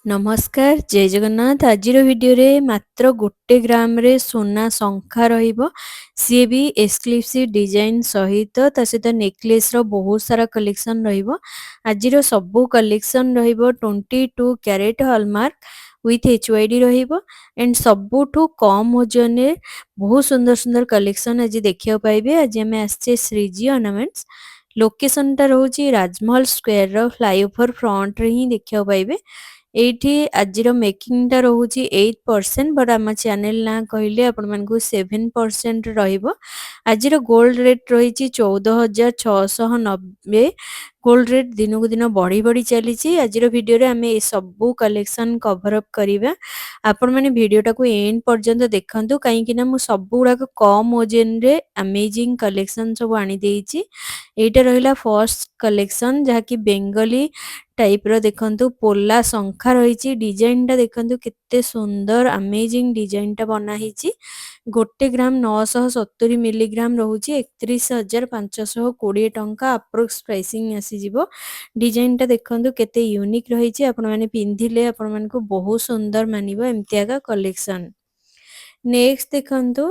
ନମସ୍କାର ଜୟ ଜଗନ୍ନାଥ। ଆଜିର ଭିଡ଼ିଓରେ ମାତ୍ର 1 ଗ୍ରାମରେ ସୁନା ଶଙ୍ଖା ରହିବ, ସିଏ ବି ଏକ୍ସକ୍ଲୁସିଭ୍ ଡିଜାଇନ୍ ସହିତ, ତା ସହିତ ନେକଲେସ୍ର ବହୁତ ସାରା କଲେକ୍ସନ୍ ରହିବ। ଆଜିର ସବୁ କଲେକ୍ସନ୍ ରହିବ 22 କ୍ୟାରେଟ୍ ହଲମାର୍କ ୱିଥ୍ HYD ରହିବ ଆଣ୍ଡ ସବୁଠୁ କମ୍ ଓଜନରେ ବହୁତ ସୁନ୍ଦର ସୁନ୍ଦର କଲେକ୍ସନ୍ ଆଜି ଦେଖିବାକୁ ପାଇବେ। ଆଜି ଆମେ ଆସିଛେ ଶ୍ରୀଜି ଅର୍ଣ୍ଣାମେଣ୍ଟସ୍। ଲୋକେସନଟା ରହୁଛି ରାଜମହଲ ସ୍କୋୟାରର ଫ୍ଲାଇଓଭର ଫ୍ରଣ୍ଟରେ ହିଁ ଦେଖିବାକୁ ପାଇବେ। ଏଇଠି ଆଜିର ମେକିଂଟା ରହୁଛି 8%, ବଟ୍ ଆମ ଚ୍ୟାନେଲ ନାଁ କହିଲେ ଆପଣମାନଙ୍କୁ 7% ରହିବ। ଆଜିର ଗୋଲ୍ଡ ରେଟ୍ ରହିଛି 14,690। ଗୋଲ୍ଡ ରେଟ୍ ଦିନକୁ ଦିନ ବଢ଼ି ବଢ଼ି ଚାଲିଛି। ଆଜିର ଭିଡ଼ିଓରେ ଆମେ ଏ ସବୁ କଲେକ୍ସନ୍ କଭର ଅପ୍ କରିବା। ଆପଣମାନେ ଭିଡ଼ିଓଟାକୁ ଏଣ୍ଡ ପର୍ଯ୍ୟନ୍ତ ଦେଖନ୍ତୁ, କାହିଁକିନା ମୁଁ ସବୁଗୁଡ଼ାକ କମ୍ ଓଜନରେ ଆମେଜିଂ କଲେକ୍ସନ୍ ସବୁ ଆଣିଦେଇଛି। ଏଇଟା ରହିଲା ଫର୍ଷ୍ଟ କଲେକ୍ସନ୍, ଯାହାକି ବେଙ୍ଗଲୀ ଟାଇପ୍ର ଦେଖନ୍ତୁ ପୋଲା ଶଙ୍ଖା ରହିଛି। ଡିଜାଇନଟା ଦେଖନ୍ତୁ କେତେ ସୁନ୍ଦର ଆମେଜିଂ ଡିଜାଇନଟା ବନା ହେଇଛି। 1 ଗ୍ରାମ 970 ମିଲିଗ୍ରାମ ରହୁଛି 31,520 ଟଙ୍କା ଆପ୍ରୋକ୍ସ ପ୍ରାଇସିଂ ଆସିଯିବ। ଡିଜାଇନଟା ଦେଖନ୍ତୁ କେତେ ୟୁନିକ୍ ରହିଛି। ଆପଣମାନେ ପିନ୍ଧିଲେ ଆପଣମାନଙ୍କୁ ବହୁତ ସୁନ୍ଦର ମାନିବ ଏମିତିଆକା କଲେକ୍ସନ୍। ନେକ୍ସଟ ଦେଖନ୍ତୁ,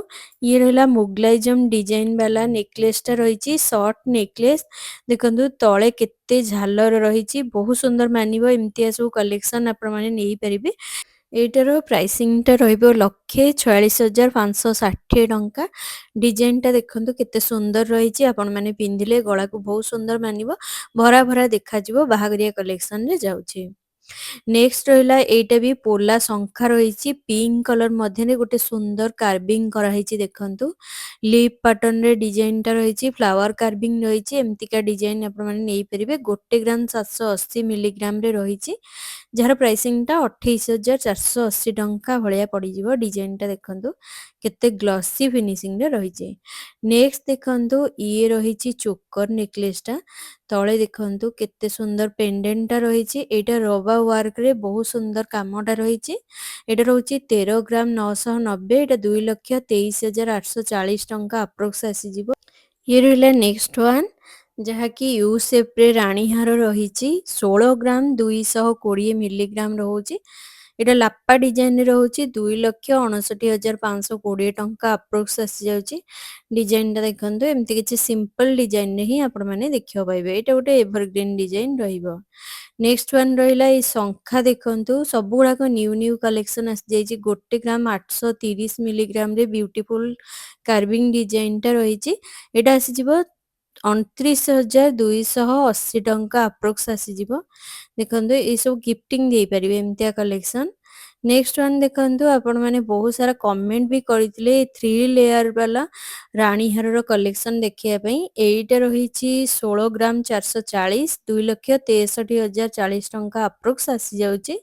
ଇଏ ରହିଲା ମୁଗଲାଇଜମ ଡିଜାଇନ ବାଲା ନେକଲେସଟା ରହିଛି, ସର୍ଟ ନେକଲେସ୍। ଦେଖନ୍ତୁ ତଳେ କେତେ ଝାଲର ରହିଛି, ବହୁତ ସୁନ୍ଦର ମାନିବ। ଏମିତିଆ ସବୁ କଲେକ୍ସନ୍ ଆପଣମାନେ ନେଇପାରିବେ। ଏଇଟାର ପ୍ରାଇସିଂଟା ରହିବ 1,46,560 ଟଙ୍କା। ଡିଜାଇନଟା ଦେଖନ୍ତୁ କେତେ ସୁନ୍ଦର ରହିଛି। ଆପଣମାନେ ପିନ୍ଧିଲେ ଗଳାକୁ ବହୁତ ସୁନ୍ଦର ମାନିବ, ଭରା ଭରା ଦେଖାଯିବ। ବାହାଘରିଆ କଲେକ୍ସନରେ ଯାଉଛି। ନେକ୍ସଟ ରହିଲା, ଏଇଟା ବି ପୋଲା ଶଙ୍ଖା ରହିଛି, ପିଙ୍କ କଲର ମଧ୍ୟରେ ଗୋଟେ ସୁନ୍ଦର କାର୍ଭିଂ କରାହେଇଛି। ଦେଖନ୍ତୁ ଲିପ୍ ପାଟର୍ନରେ ଡିଜାଇନଟା ରହିଛି, ଫ୍ଲାୱାର କାର୍ଭିଂ ରହିଛି। ଏମିତିକା ଡିଜାଇନ ଆପଣମାନେ ନେଇପାରିବେ। 1 ଗ୍ରାମ 780 ମିଲିଗ୍ରାମରେ ରହିଛି, ଯାହାର ପ୍ରାଇସିଂଟା 28,480 ଟଙ୍କା ଭଳିଆ ପଡ଼ିଯିବ। ଡିଜାଇନଟା ଦେଖନ୍ତୁ କେତେ ଗ୍ଲସି ଫିନିସିଂରେ ରହିଛି। ନେକ୍ସଟ ଦେଖନ୍ତୁ, ଇଏ ରହିଛି ଚୋକର ନେକଲେସଟା। ତଳେ ଦେଖନ୍ତୁ କେତେ ସୁନ୍ଦର ପେଣ୍ଡେଣ୍ଟଟା ରହିଛି। ଏଇଟା ରବା ୱାର୍କରେ ବହୁତ ସୁନ୍ଦର କାମଟା ରହିଛି। ଏଇଟା ରହୁଛି 13 ଗ୍ରାମ 990। ଏଇଟା 2,23,840 ଟଙ୍କା ଆପ୍ରୋକ୍ସ ଆସିଯିବ। ଇଏ ରହିଲା ନେକ୍ସଟ ୱାନ୍, ଯାହାକି ୟୁ ସେପ୍ରେ ରାଣୀହାର ରହିଛି। 16 ଗ୍ରାମ 220 ମିଲିଗ୍ରାମ ରହୁଛି। ଏଇଟା ଲାପା ଡିଜାଇନରେ ରହୁଛି। 2,59,520 ଟଙ୍କା ଆପ୍ରୋକ୍ସ ଆସିଯାଉଛି। ଡିଜାଇନଟା ଦେଖନ୍ତୁ ଏମିତି କିଛି ସିମ୍ପଲ ଡିଜାଇନରେ ହିଁ ଆପଣମାନେ ଦେଖିବାକୁ ପାଇବେ। ଏଇଟା ଗୋଟେ ଏଭରଗ୍ରୀନ୍ ଡିଜାଇନ ରହିବ। ନେକ୍ସଟ ୱାନ୍ ରହିଲା ଏଇ ଶଙ୍ଖା। ଦେଖନ୍ତୁ ସବୁଗୁଡ଼ାକ ନ୍ୟୁ ନ୍ୟୁ କଲେକ୍ସନ୍ ଆସିଯାଇଛି। 1 ଗ୍ରାମ 830 ମିଲିଗ୍ରାମରେ ବ୍ୟୁଟିଫୁଲ କାର୍ଭିଂ ଡିଜାଇନଟା ରହିଛି। ଏଇଟା ଆସିଯିବ 29,280 ଟଙ୍କା ଆପ୍ରୋକ୍ସ ଆସିଯିବ। ଦେଖନ୍ତୁ ଏଇସବୁ ଗିଫ୍ଟିଂ ଦେଇପାରିବେ ଏମିତିଆ କଲେକ୍ସନ୍। ନେକ୍ସଟ ୱାନ୍ ଦେଖନ୍ତୁ, ଆପଣମାନେ ବହୁତ ସାରା କମେଣ୍ଟ ବି କରିଥିଲେ 3 ଲେୟାର ବାଲା ରାଣୀହାରର କଲେକ୍ସନ୍ ଦେଖିବା ପାଇଁ। ଏଇଟା ରହିଛି 16 ଗ୍ରାମ 440, 2,63,040 ଟଙ୍କା ଆପ୍ରୋକ୍ସ ଆସିଯାଉଛି।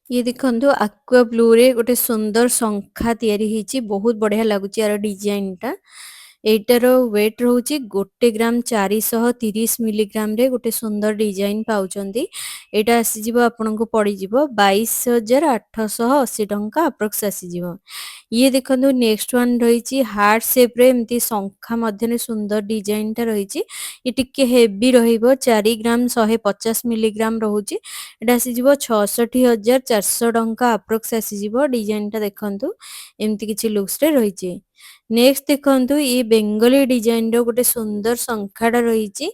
ଇଏ ଦେଖନ୍ତୁ ଆକ୍ୱା ବ୍ଲୁରେ ଗୋଟେ ସୁନ୍ଦର ଶଙ୍ଖା ତିଆରି ହେଇଛି, ବହୁତ ବଢ଼ିଆ ଲାଗୁଛି ୟାର ଡିଜାଇନଟା। ଏଇଟାର ୱେଟ୍ ରହୁଛି 1 ଗ୍ରାମ 430 ମିଲିଗ୍ରାମରେ ଗୋଟେ ସୁନ୍ଦର ଡିଜାଇନ ପାଉଛନ୍ତି। ଏଇଟା ଆସିଯିବ ଆପଣଙ୍କୁ ପଡ଼ିଯିବ 22,880 ଟଙ୍କା ଆପ୍ରୋକ୍ସ ଆସିଯିବ। ଇଏ ଦେଖନ୍ତୁ ନେକ୍ସଟ ୱାନ୍ ରହିଛି ହାର୍ଟ ସେପ୍ରେ ଏମିତି ଶଙ୍ଖା ମଧ୍ୟରେ ସୁନ୍ଦର ଡିଜାଇନଟା ରହିଛି। ଇଏ ଟିକେ ହେଭି ରହିବ, 4 ଗ୍ରାମ 150 ମିଲିଗ୍ରାମ ରହୁଛି। ଏଇଟା ଆସିଯିବ 66,400 ଟଙ୍କା ଆପ୍ରୋକ୍ସ ଆସିଯିବ। ଡିଜାଇନଟା ଦେଖନ୍ତୁ ଏମିତି କିଛି ଲୁକ୍ସରେ ରହିଛି। ନେକ୍ସଟ ଦେଖନ୍ତୁ, ଇଏ ବେଙ୍ଗଲୀ ଡିଜାଇନର ଗୋଟେ ସୁନ୍ଦର ଶଙ୍ଖାଟା ରହିଛି।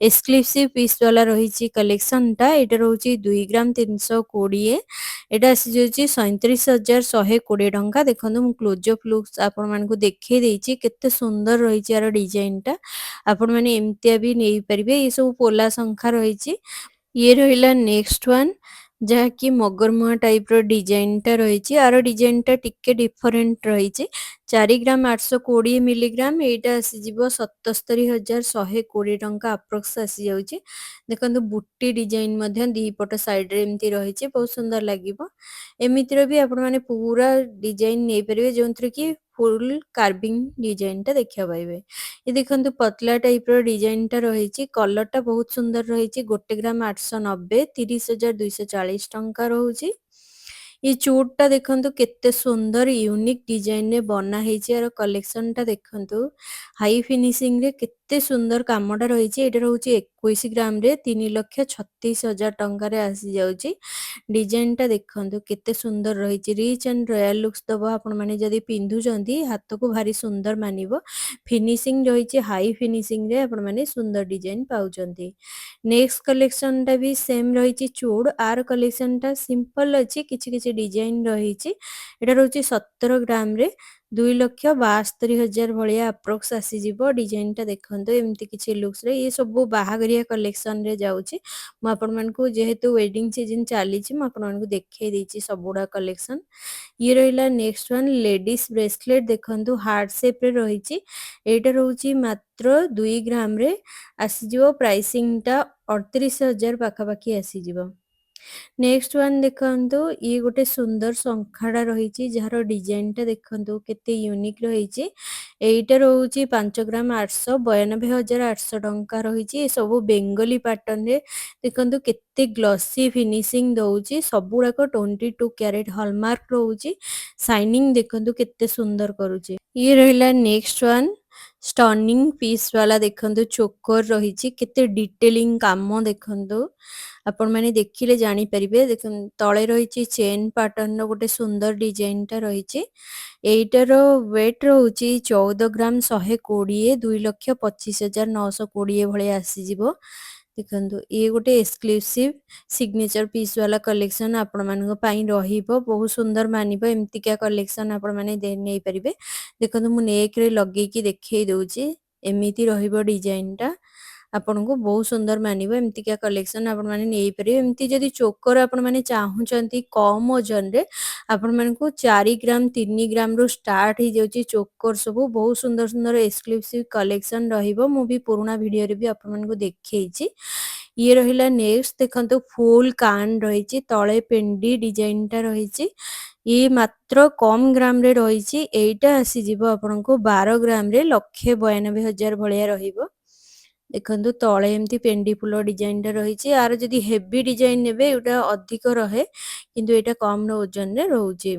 ଏକ୍ସକ୍ଲୁସିଭ ପିସ୍ ବାଲା ରହିଛି କଲେକ୍ସନଟା। ଏଇଟା ରହୁଛି 2 ଗ୍ରାମ 320। ଏଇଟା ଆସିଯାଉଛି 37,120 ଟଙ୍କା। ଦେଖନ୍ତୁ ମୁଁ କ୍ଲୋଜଅପ୍ ଲୁକ୍ସ ଆପଣମାନଙ୍କୁ ଦେଖେଇ ଦେଇଛି, କେତେ ସୁନ୍ଦର ରହିଛି ୟାର ଡିଜାଇନଟା। ଆପଣମାନେ ଏମିତିଆ ବି ନେଇପାରିବେ। ଏସବୁ ପୋଲା ଶଙ୍ଖା ରହିଛି। ଇଏ ରହିଲା ନେକ୍ସଟ ୱାନ୍, ଯାହାକି ମଗରମୁହା ଟାଇପ୍ର ଡିଜାଇନଟା ରହିଛି। ଆର ଡିଜାଇନଟା ଟିକେ ଡିଫରେଣ୍ଟ ରହିଛି। 4 ଗ୍ରାମ 820 ମିଲିଗ୍ରାମ। ଏଇଟା ଆସିଯିବ 77,120 ଟଙ୍କା ଆପ୍ରୋକ୍ସ ଆସିଯାଉଛି। ଦେଖନ୍ତୁ ବୁଟି ଡିଜାଇନ ମଧ୍ୟ ଦି ପଟ ସାଇଡରେ ଏମିତି ରହିଛି, ବହୁତ ସୁନ୍ଦର ଲାଗିବ। ଏମିତିର ବି ଆପଣମାନେ ପୁରା ଡିଜାଇନ ନେଇପାରିବେ, ଯେଉଁଥିରେ କି ଫୁଲ କାର୍ଭିଂ ଡିଜାଇନଟା ଦେଖିବାକୁ ପାଇବେ। ଏ ଦେଖନ୍ତୁ ପତଲା ଟାଇପ୍ର ଡିଜାଇନଟା ରହିଛି, କଲରଟା ବହୁତ ସୁନ୍ଦର ରହିଛି। 1 ଗ୍ରାମ 890, 30,240 ଟଙ୍କା ରହୁଛି। ये चूड़टा देखंतु केते सुंदर यूनिक डिजाइन रे बना ହେଇଛି ଆର କଲେକ୍ସନ ଟା ଦେଖନ୍ତୁ ହାଇ ଫିନିशिंग ରେ କେତେ ସୁନ୍ଦର କାମଟା ରହିଛି ଏଟା ରହୁଛି 21 ଗ୍ରାମ ରେ 3,36,000 ଟଙ୍କାରେ ଆସି ଯାଉଛି ଡିଜାଇନ ଟା ଦେଖନ୍ତୁ କେତେ ସୁନ୍ଦର ରହିଛି ରିଚ୍ ଆଣ୍ଡ ରୟାଲ ଲୁକ୍ସ ଦବ ଆପଣ ମାନେ ଯଦି ପିନ୍ଧୁଛନ୍ତି ହାତକୁ ଭାରି ସୁନ୍ଦର ମାନିବ ଫିନିशिंग ରହିଛି ହାଇ ଫିନିशिंग ରେ ଆପଣ ମାନେ ସୁନ୍ଦର ଡିଜାଇନ ପାଉଛନ୍ତି ନେକ୍ସଟ କଲେକ୍ସନ ଟା ବି ସେମ ରହିଛି ଚୁଡ ଆର କଲେକ୍ସନ ଟା ସିମ୍ପଲ ଅଛି କିଛି କିଛି ଡିଜାଇନ ରହିଛି ଏଟା ରହୁଛି 17 ଗ୍ରାମ ରେ 2,72,000 ଭଳିଆ ଆପ୍ରୋକ୍ସ ଆସିଯିବ ଡିଜାଇନ ଟା ଦେଖନ୍ତୁ ଏମିତି କିଛି ଲୁକ୍ସ ରେ ये ସବୁ ବାହାଘରିଆ କଲେକ୍ସନ ରେ ଯାଉଛି ମୁଁ ଆପଣମାନଙ୍କୁ ଯେହେତୁ ୱେଡିଂ ସିଜନ ଚାଲିଛି ମୁଁ ଆପଣମାନଙ୍କୁ ଦେଖେଇ ଦେଇଛି ସବୁଗୁଡା କଲେକ୍ସନ ଇଏ ରହିଲା ନେକ୍ସଟ ୱାନ ଲେଡିଜ ବ୍ରେସଲେଟ ଦେଖନ୍ତୁ ହାର୍ଟ ସେପ ରେ ରହିଛି ଏଇଟା ରହୁଛି ମାତ୍ର 2 ଗ୍ରାମ ରେ ଆସିଯିବ ପ୍ରାଇସିଂ ଟା 38,000 ପାଖାପାଖି ଆସିଯିବ ନେକ୍ସଟ ୱାନ ଦେଖନ୍ତୁ ଇଏ ଗୋଟେ ସୁନ୍ଦର ଶଙ୍ଖାଟା ରହିଛି ଯାହାର ଡିଜାଇନ ଟା ଦେଖନ୍ତୁ କେତେ ୟୁନିକ ରହିଛି ଏଇଟା ରହୁଛି 5 ଗ୍ରାମ 892,800 ଟଙ୍କା ରହିଛି ଏ ସବୁ ବେଙ୍ଗଲୀ ପାଟର୍ନ ରେ ଦେଖନ୍ତୁ କେତେ ଗ୍ଲସି ଫିନିशिंग ଦଉଛି ସବୁଗୁଡାକ 22 କ୍ୟାରେଟ ହଲମାର୍କ ରହୁଛି ସାଇନିଂ ଦେଖନ୍ତୁ କେତେ ସୁନ୍ଦର କରୁଛି ଇଏ ରହିଲା ନେକ୍ସଟ ୱାନ ଷ୍ଟର୍ନିଂ ପିସ୍ ବାଲା ଦେଖନ୍ତୁ ଚୋକର ରହିଛି କେତେ ଡିଟେଲିଂ କାମ ଦେଖନ୍ତୁ ଆପଣ ମାନେ ଦେଖିଲେ ଜାଣିପାରିବେ ଦେଖନ୍ତୁ ତଳେ ରହିଛି ଚେନ୍ ପାଟର୍ନ ର ଗୋଟେ ସୁନ୍ଦର ଡିଜାଇନ ଟା ରହିଛି ଏଇଟାର ୱେଟ ରହୁଛି 14 ଗ୍ରାମ 120 2,25,920 ଭଳିଆ ଆସିଯିବ ଦେଖନ୍ତୁ ଇଏ ଗୋଟେ ଏକ୍ସକ୍ଲୁସିଭ ସିଗ୍ନେଚର ପିସ୍ ବାଲା କଲେକ୍ସନ ଆପଣ ମାନଙ୍କ ପାଇଁ ରହିବ ବହୁତ ସୁନ୍ଦର ମାନିବ ଏମିତିକା କଲେକ୍ସନ ଆପଣ ମାନେ ନେଇପାରିବେ ଦେଖନ୍ତୁ ମୁଁ ନେକ୍ ରେ ଲଗେଇକି ଦେଖେଇ ଦଉଛି ଏମିତି ରହିବ ଡିଜାଇନ ଟା ଆପଣଙ୍କୁ ବହୁତ ସୁନ୍ଦର ମାନିବ ଏମିତିକା କଲେକ୍ସନ ଆପଣ ମାନେ ନେଇପାରିବେ ଏମିତି ଯଦି ଚୋକର ଆପଣ ମାନେ ଚାହୁଁଛନ୍ତି କମ ଓଜନରେ ଆପଣ ମାନଙ୍କୁ 4 ଗ୍ରାମ 3 ଗ୍ରାମ ରୁ ଷ୍ଟାର୍ଟ ହେଇଯାଉଛି ଚୋକର ସବୁ ବହୁତ ସୁନ୍ଦର ସୁନ୍ଦର ଏକ୍ସକ୍ଲୁସିଭ କଲେକ୍ସନ ରହିବ ମୁଁ ବି ପୁରୁଣା ଭିଡିଓରେ ବି ଆପଣ ମାନଙ୍କୁ ଦେଖେଇଛି ଇଏ ରହିଲା ନେକ୍ସଟ ଦେଖନ୍ତୁ ଫୁଲ କାନ ରହିଛି ତଳେ ପେଣ୍ଡି ଡିଜାଇନ ଟା ରହିଛି ଇଏ ମାତ୍ର କମ ଗ୍ରାମ ରେ ରହିଛି ଏଇଟା ଆସିଯିବ ଆପଣଙ୍କୁ 12 ଗ୍ରାମ ରେ 1,92,000 ଭଳିଆ ରହିବ ଦେଖନ୍ତୁ ତଳେ ଏମିତି ପେଣ୍ଡି ଫୁଲ ଡିଜାଇନ ଟା ରହିଛି ଆର ଯଦି ହେଭି ଡିଜାଇନ ନେବେ ଏଇଟା ଅଧିକ ରହେ କିନ୍ତୁ ଏଇଟା କମ ଓଜନରେ ରହୁଛି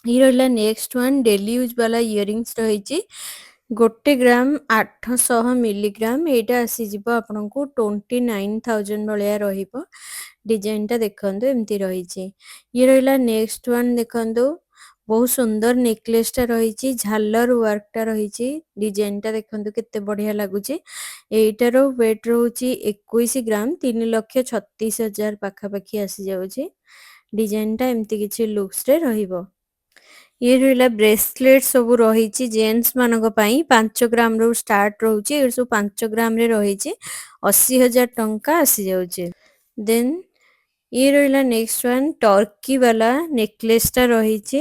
ଇଏ ରହିଲା ନେକ୍ସଟ ୱାନ ଡେଲି ୟୁଜ ବାଲା ଇୟରିଙ୍ଗସ ରହିଛି 1 ଗ୍ରାମ 800 ମିଲିଗ୍ରାମ ଏଇଟା ଆସିଯିବ ଆପଣଙ୍କୁ 29,000 ଭଳିଆ ରହିବ ଡିଜାଇନ ଟା ଦେଖନ୍ତୁ ଏମିତି ରହିଛି ଇଏ ରହିଲା ନେକ୍ସଟ ୱାନ ଦେଖନ୍ତୁ ବହୁତ ସୁନ୍ଦର ନେକଲେସ ଟା ରହିଛି ଝାଲର ୱାର୍କ ଟା ରହିଛି ଡିଜାଇନ ଟା ଦେଖନ୍ତୁ କେତେ ବଢିଆ ଲାଗୁଛି ଏଇଟାର ୱେଟ ରହୁଛି 21 ଗ୍ରାମ 3,36,000 ପାଖାପାଖି ଆସିଯାଉଛି ଡିଜାଇନ ଟା ଏମିତି କିଛି ଲୁକ୍ସ ରେ ରହିବ ଇଏ ରହିଲା ବ୍ରେସଲେଟ ସବୁ ରହିଛି ଜେଣ୍ଟସ ମାନଙ୍କ ପାଇଁ 5 ଗ୍ରାମ ରୁ ଷ୍ଟାର୍ଟ ରହୁଛି ଏ ସବୁ 5 ଗ୍ରାମ ରେ ରହିଛି 80,000 ଟଙ୍କା ଆସିଯାଉଛି ଦେନ୍ ଇଏ ରହିଲା ନେକ୍ସଟ ୱାନ ଟର୍କି ବାଲା ନେକଲେସ ଟା ରହିଛି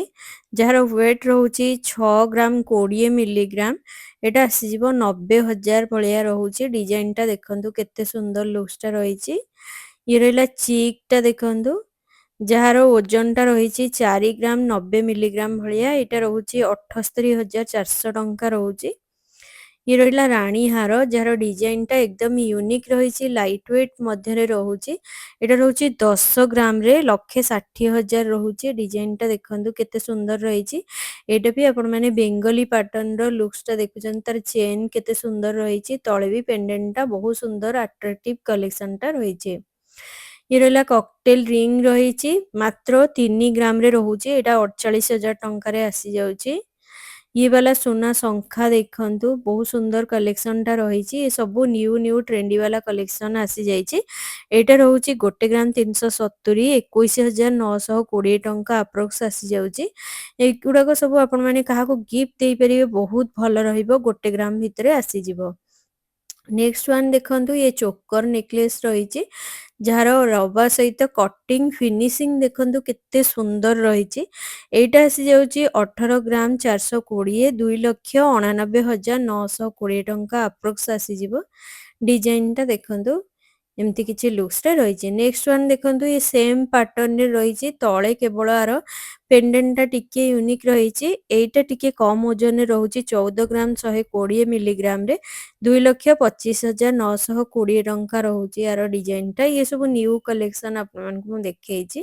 ଯାହାର ୱେଟ ରହୁଛି 6 ଗ୍ରାମ 20 ମିଲିଗ୍ରାମ ଏଟା ଆସିଯିବ 90,000 ଭଳିଆ ରହୁଛି ଡିଜାଇନ ଟା ଦେଖନ୍ତୁ କେତେ ସୁନ୍ଦର ଲୁକ୍ସ ଟା ରହିଛି ଇଏ ରହିଲା ଚିକ୍ ଟା ଦେଖନ୍ତୁ ଯାହାର ଓଜନ ଟା ରହିଛି 4 ଗ୍ରାମ 90 ମିଲିଗ୍ରାମ ଭଳିଆ ଏଇଟା ରହୁଛି 78,400 ଟଙ୍କା ରହୁଛି ଇଏ ରହିଲା ରାଣୀ ହାର ଯାହାର ଡିଜାଇନ ଟା ଏକଦମ ୟୁନିକ ରହିଛି ଲାଇଟ ୱେଟ ମଧ୍ୟରେ ରହୁଛି ଏଟା ରହୁଛି 10 ଗ୍ରାମ ରେ 1,60,000 ରହୁଛି ଡିଜାଇନ ଟା ଦେଖନ୍ତୁ କେତେ ସୁନ୍ଦର ରହିଛି ଏଇଟା ବି ଆପଣ ମାନେ ବେଙ୍ଗଲୀ ପାଟର୍ନ ର ଲୁକ୍ସ ଟା ଦେଖୁଛନ୍ତି ତାର ଚେନ୍ କେତେ ସୁନ୍ଦର ରହିଛି ତଳେ ବି ପେଣ୍ଡେଣ୍ଟ ଟା ବହୁତ ସୁନ୍ଦର ଆଟ୍ରାକ୍ଟିଭ କଲେକ୍ସନ ଟା ରହିଛି ଇଏ ରହିଲା କକଟେଲ ରିଙ୍ଗ ରହିଛି ମାତ୍ର 3 ଗ୍ରାମ ରେ ରହୁଛି ଏଇଟା 48,000 ଟଙ୍କାରେ ଆସିଯାଉଛି ଇଏ ବାଲା ସୁନା ଶଙ୍ଖା ଦେଖନ୍ତୁ ବହୁତ ସୁନ୍ଦର କଲେକ୍ସନ ଟା ରହିଛି ଏ ସବୁ ନ୍ୟୁ ଟ୍ରେଣ୍ଡି ବାଲା କଲେକ୍ସନ ଆସିଯାଇଛି ଏଇଟା ରହୁଛି 1 ଗ୍ରାମ 370 21,920 ଟଙ୍କା ଆପ୍ରୋକ୍ସ ଆସିଯାଉଛି ଏଗୁଡାକ ସବୁ ଆପଣ ମାନେ କାହାକୁ ଗିଫ୍ଟ ଦେଇପାରିବେ ବହୁତ ଭଲ ରହିବ 1 ଗ୍ରାମ ଭିତରେ ଆସିଯିବ ନେକ୍ସଟ ୱାନ ଦେଖନ୍ତୁ ଇଏ ଚୋକର ନେକଲେସ ରହିଛି ଯାହାର ରବା ସହିତ କଟିଂ ଫିନିशिंग ଦେଖନ୍ତୁ କେତେ ସୁନ୍ଦର ରହିଛି ଏଇଟା ଆସିଯାଉଛି 18 ଗ୍ରାମ 420 2,89,920 ଟଙ୍କା ଆପ୍ରୋକ୍ସ ଆସିଯିବ ଡିଜାଇନ ଟା ଦେଖନ୍ତୁ ଏମିତି କିଛି ଲୁକ୍ସ ରେ ରହିଛି ନେକ୍ସଟ ୱାନ ଦେଖନ୍ତୁ ଏ ସେମ ପାଟର୍ନ ରେ ରହିଛି ତଳେ କେବଳ ଆର ପେଣ୍ଡେଣ୍ଟ ଟା ଟିକେ ୟୁନିକ ରହିଛି ଏଇଟା ଟିକେ କମ ଓଜନରେ ରହୁଛି 14 ଗ୍ରାମ 120 ମିଲିଗ୍ରାମ ରେ 2,25,920 ଟଙ୍କା ରହୁଛି ୟାର ଡିଜାଇନ ଟା ଇଏ ସବୁ ନ୍ୟୁ କଲେକ୍ସନ ଆପଣମାନଙ୍କୁ ମୁଁ ଦେଖେଇଛି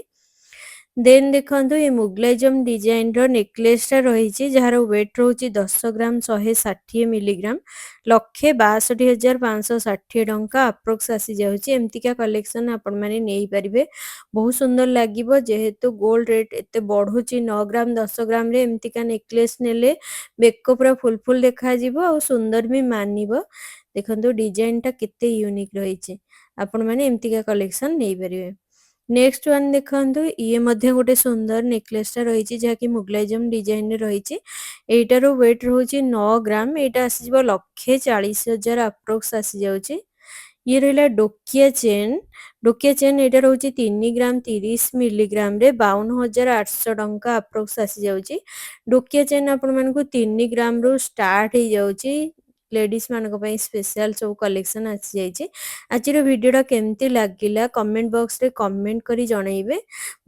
ଦେନ୍ ଦେଖନ୍ତୁ ଏ ମୁଗଲାଇଜମ ଡିଜାଇନର ନେକଲେସଟା ରହିଛି ଯାହାର ୱେଟ ରହୁଛି 10 ଗ୍ରାମ 160 ମିଲିଗ୍ରାମ 1,62,560 ଟଙ୍କା ଆପ୍ରୋକ୍ସ ଆସିଯାଉଛି। ଏମିତିକା କଲେକ୍ସନ ଆପଣମାନେ ନେଇପାରିବେ। ବହୁତ ସୁନ୍ଦର ଲାଗିବ ଯେହେତୁ ଗୋଲ୍ଡ ରେଟ୍ ଏତେ ବଢୁଛି 9 ଗ୍ରାମ 10 ଗ୍ରାମରେ ଏମିତିକା ନେକଲେସ ନେଲେ ବେକ ପୁରା ଫୁଲ ଫୁଲ ଦେଖାଯିବ ଆଉ ସୁନ୍ଦର ବି ମାନିବ। ଦେଖନ୍ତୁ ଡିଜାଇନଟା କେତେ ୟୁନିକ୍ ରହିଛି। ଆପଣମାନେ ଏମିତିକା କଲେକ୍ସନ ନେଇପାରିବେ। ନେକ୍ସଟ ୱାନ୍ ଦେଖନ୍ତୁ ଇଏ ମଧ୍ୟ ଗୋଟେ ସୁନ୍ଦର ନେକଲେସଟା ରହିଛି ଯାହାକି ମୁଗଲାଇଜମ ଡିଜାଇନରେ ରହିଛି। ଏଇଟାର ୱେଟ ରହୁଛି 9 ଗ୍ରାମ। ଏଇଟା ଆସିଯିବ 1,40,000 ଆପ୍ରୋକ୍ସ ଆସିଯାଉଛି। ଇଏ ରହିଲା ଡୋକିଆ ଚେନ୍ ଏଇଟା ରହୁଛି 3 ଗ୍ରାମ 30 ମିଲିଗ୍ରାମରେ 52,800 ଟଙ୍କା ଆପ୍ରୋକ୍ସ ଆସିଯାଉଛି। ଡୋକିଆ ଚେନ୍ ଆପଣମାନଙ୍କୁ 3 ଗ୍ରାମରୁ ଷ୍ଟାର୍ଟ ହେଇଯାଉଛି। ଲେଡିଜ ମାନଙ୍କ ପାଇଁ ସ୍ପେଶାଲ ସବୁ କଲେକ୍ସନ ଆସିଯାଇଛି। ଆଜିର ଭିଡ଼ିଓଟା କେମିତି ଲାଗିଲା କମେଣ୍ଟ ବକ୍ସରେ କମେଣ୍ଟ କରି ଜଣେଇବେ।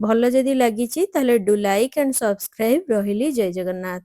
ଭଲ ଯଦି ଲାଗିଛି ତାହେଲେ ଡୁ ଲାଇକ୍ ଆଣ୍ଡ ସବସ୍କ୍ରାଇବ। ରହିଲି, ଜୟ ଜଗନ୍ନାଥ।